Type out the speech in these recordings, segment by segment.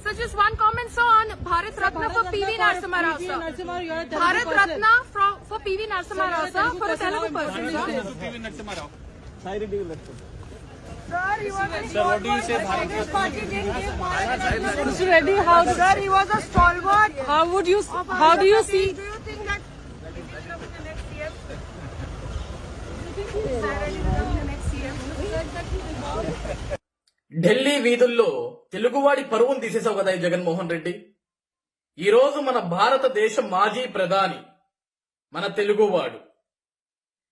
Sir, just one comment, sir, on Bharat Ratna for PV Narasimha Rao, sir. Bharat Ratna for PV Narasimha Rao, sir, for a Telugu person, sir. PV Narasimha Rao. Sir, he was a Sir, what do you say, Bharat Mr. Reddy, how sir, he was a stalwart. How do you see? Do you think that he will become the next CM? Do you think he will become the next CM? Delhi వీధుల్లో తెలుగువాడి పరువును తీసేసావు కదా ఈ జగన్మోహన్ రెడ్డి. ఈ రోజు మన భారతదేశం మాజీ ప్రధాని మన తెలుగువాడు.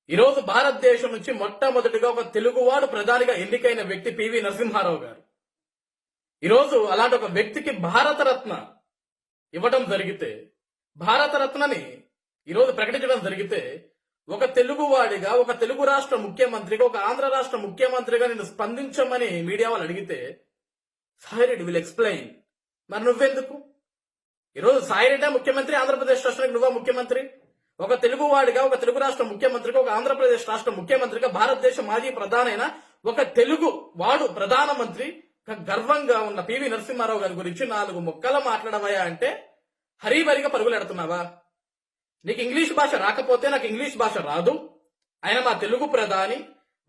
ఈరోజు భారతదేశం నుంచి మొట్టమొదటిగా ఒక తెలుగువాడు ప్రధానిగా ఎన్నికైన వ్యక్తి పివి నరసింహారావు గారు. ఈరోజు అలాంటి ఒక వ్యక్తికి భారతరత్న ఇవ్వడం జరిగితే, భారతరత్నని ఈరోజు ప్రకటించడం జరిగితే, ఒక తెలుగువాడిగా, ఒక తెలుగు రాష్ట్ర ముఖ్యమంత్రిగా, ఒక ఆంధ్ర రాష్ట్ర ముఖ్యమంత్రిగా నేను స్పందించమని మీడియా వాళ్ళు అడిగితే సాయిరెడ్డి విల్ ఎక్స్ప్లెయిన్. మరి నువ్వెందుకు? ఈరోజు సాయిరెడ్డి ముఖ్యమంత్రి, ఆంధ్రప్రదేశ్ రాష్ట్రానికి నువ్వా ముఖ్యమంత్రి? ఒక తెలుగువాడిగా, ఒక తెలుగు రాష్ట్ర ముఖ్యమంత్రిగా, ఒక ఆంధ్రప్రదేశ్ రాష్ట్ర ముఖ్యమంత్రిగా, భారతదేశ మాజీ ప్రధానైన ఒక తెలుగు వాడు ప్రధానమంత్రి గర్వంగా ఉన్న పివి నరసింహారావు గారి గురించి 4 ముక్కలు మాట్లాడవయా అంటే హరీబరిగా పరుగులు ఎడుతున్నావా? నీకు ఇంగ్లీష్ భాష రాకపోతే నాకు ఇంగ్లీష్ భాష రాదు. ఆయన మా తెలుగు ప్రధాని,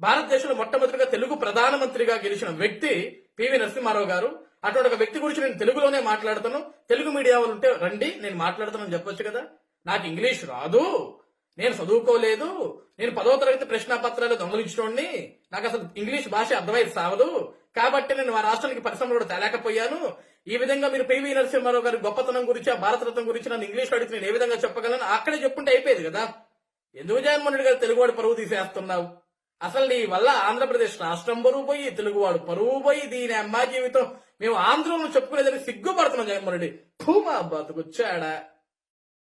భారతదేశంలో మొట్టమొదటిగా తెలుగు ప్రధానమంత్రిగా గెలిచిన వ్యక్తి పివి నరసింహారావు గారు. అటువంటి ఒక వ్యక్తి గురించి నేను తెలుగులోనే మాట్లాడుతాను. తెలుగు మీడియా వాళ్ళు ఉంటే రండి, నేను మాట్లాడుతానని చెప్పొచ్చు కదా. నాకు ఇంగ్లీష్ రాదు, నేను చదువుకోలేదు, నేను 10వ తరగతి ప్రశ్నపత్రాలు దొంగలించడండి, నాకు అసలు ఇంగ్లీష్ భాష అర్థమైతే సావదు, కాబట్టి నేను మా రాష్ట్రానికి పరిశ్రమలు కూడా తేలేకపోయాను. ఈ విధంగా మీరు పివి నరసింహారావు గారి గొప్పతనం గురించి, ఆ భారతరత్నం గురించి నన్ను ఇంగ్లీష్ అడిగితే నేను ఏ విధంగా చెప్పగలను? అక్కడే చెప్పుంటే అయిపోయేది కదా. ఎందుకు జగన్మోహన్ రెడ్డి గారు తెలుగువాడు పరువు తీసేస్తున్నావు? అసలు నీ వల్ల ఆంధ్రప్రదేశ్ రాష్ట్రం పరువు పోయి, తెలుగువాడు పరువు పోయి, దీని అమ్మా జీవితం మేము ఆంధ్రంలో చెప్పుకునేదని సిగ్గుపడుతున్నాం. జగన్మోహన్ రెడ్డి భూమా బతుకొచ్చాడా?